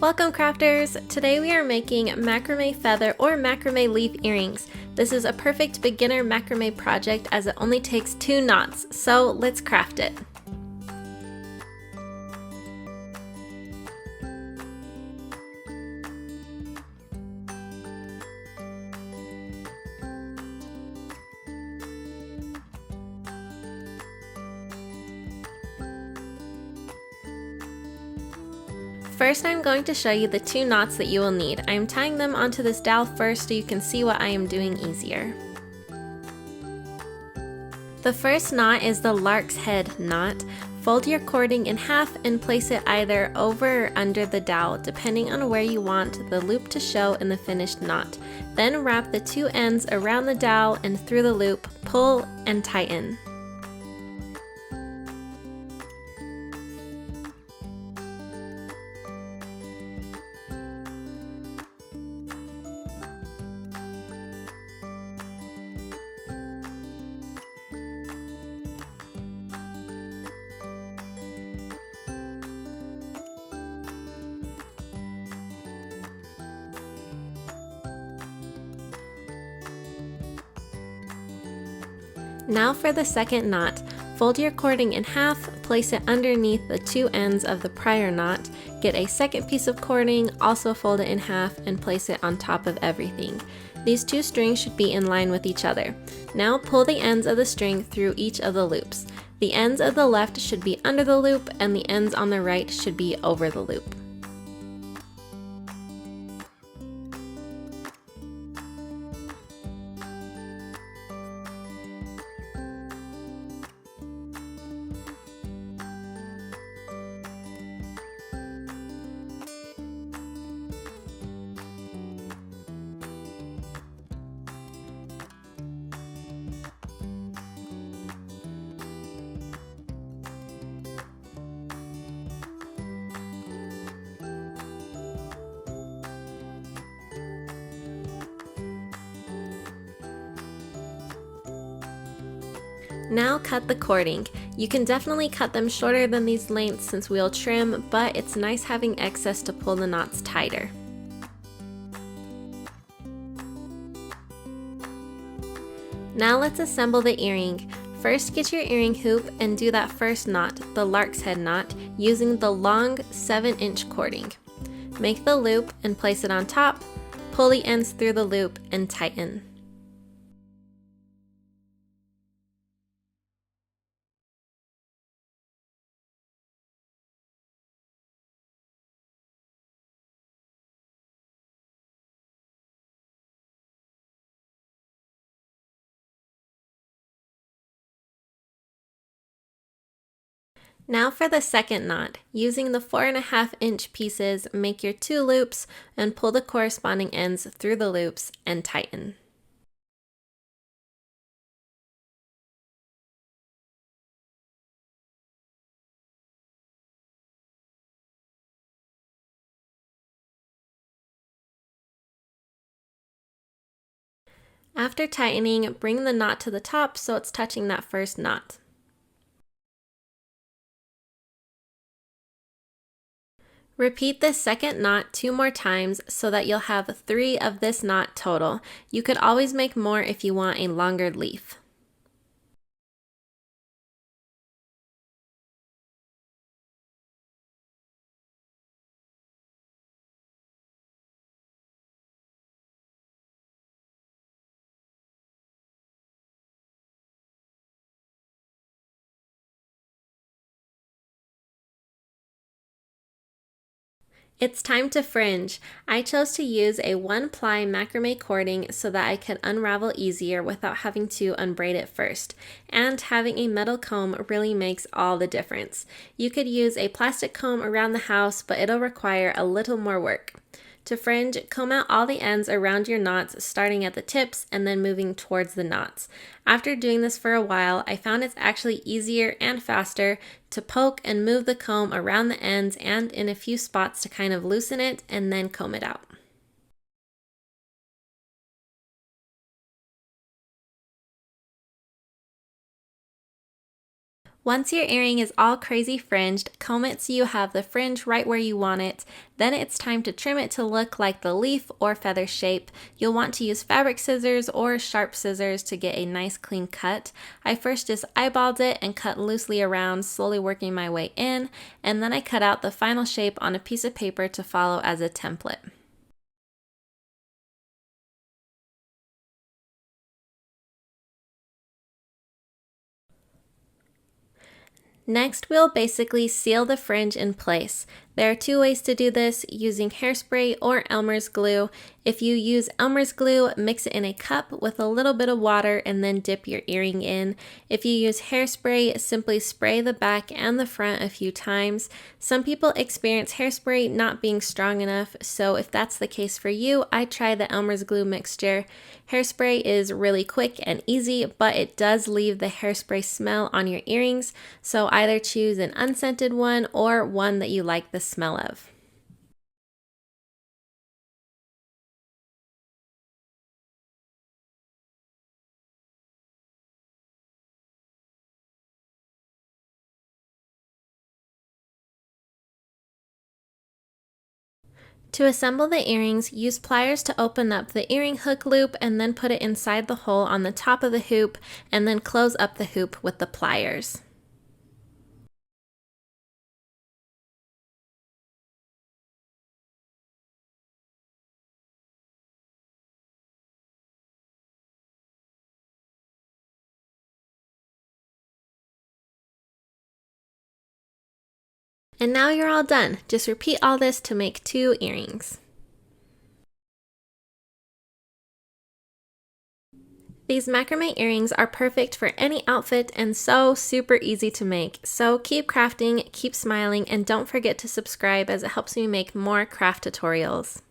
Welcome crafters! Today we are making macrame feather or macrame leaf earrings. This is a perfect beginner macrame project as it only takes 2 knots, so let's craft it. First, I'm going to show you the 2 knots that you will need. I am tying them onto this dowel first so you can see what I am doing easier. The first knot is the lark's head knot. Fold your cording in half and place it either over or under the dowel, depending on where you want the loop to show in the finished knot. Then wrap the 2 ends around the dowel and through the loop, pull and tighten. Now for the second knot. Fold your cording in half, place it underneath the 2 ends of the prior knot, get a second piece of cording, also fold it in half and place it on top of everything. These 2 strings should be in line with each other. Now pull the ends of the string through each of the loops. The ends of the left should be under the loop and the ends on the right should be over the loop. Now cut the cording. You can definitely cut them shorter than these lengths since we'll trim, but it's nice having excess to pull the knots tighter. Now let's assemble the earring. First, get your earring hoop and do that first knot, the lark's head knot, using the long 7-inch cording. Make the loop and place it on top, pull the ends through the loop and tighten. Now for the second knot. Using the 4.5-inch pieces, make your 2 loops and pull the corresponding ends through the loops and tighten. After tightening, bring the knot to the top so it's touching that first knot. Repeat this second knot 2 more times so that you'll have 3 of this knot total. You could always make more if you want a longer leaf. It's time to fringe. I chose to use a 1-ply macrame cording so that I could unravel easier without having to unbraid it first. And having a metal comb really makes all the difference. You could use a plastic comb around the house, but it'll require a little more work. To fringe, comb out all the ends around your knots, starting at the tips and then moving towards the knots. After doing this for a while, I found it's actually easier and faster to poke and move the comb around the ends and in a few spots to kind of loosen it and then comb it out. Once your earring is all crazy fringed, comb it so you have the fringe right where you want it. Then it's time to trim it to look like the leaf or feather shape. You'll want to use fabric scissors or sharp scissors to get a nice clean cut. I first just eyeballed it and cut loosely around, slowly working my way in, and then I cut out the final shape on a piece of paper to follow as a template. Next, we'll basically seal the fringe in place. There are two ways to do this, using hairspray or Elmer's glue. If you use Elmer's glue, mix it in a cup with a little bit of water and then dip your earring in. If you use hairspray, simply spray the back and the front a few times. Some people experience hairspray not being strong enough, so if that's the case for you, I try the Elmer's glue mixture. Hairspray is really quick and easy, but it does leave the hairspray smell on your earrings, so either choose an unscented one or one that you like the smell of. To assemble the earrings, use pliers to open up the earring hook loop and then put it inside the hole on the top of the hoop and then close up the hoop with the pliers. And now you're all done. Just repeat all this to make 2 earrings. These macrame earrings are perfect for any outfit and so super easy to make. So keep crafting, keep smiling, and don't forget to subscribe as it helps me make more craft tutorials.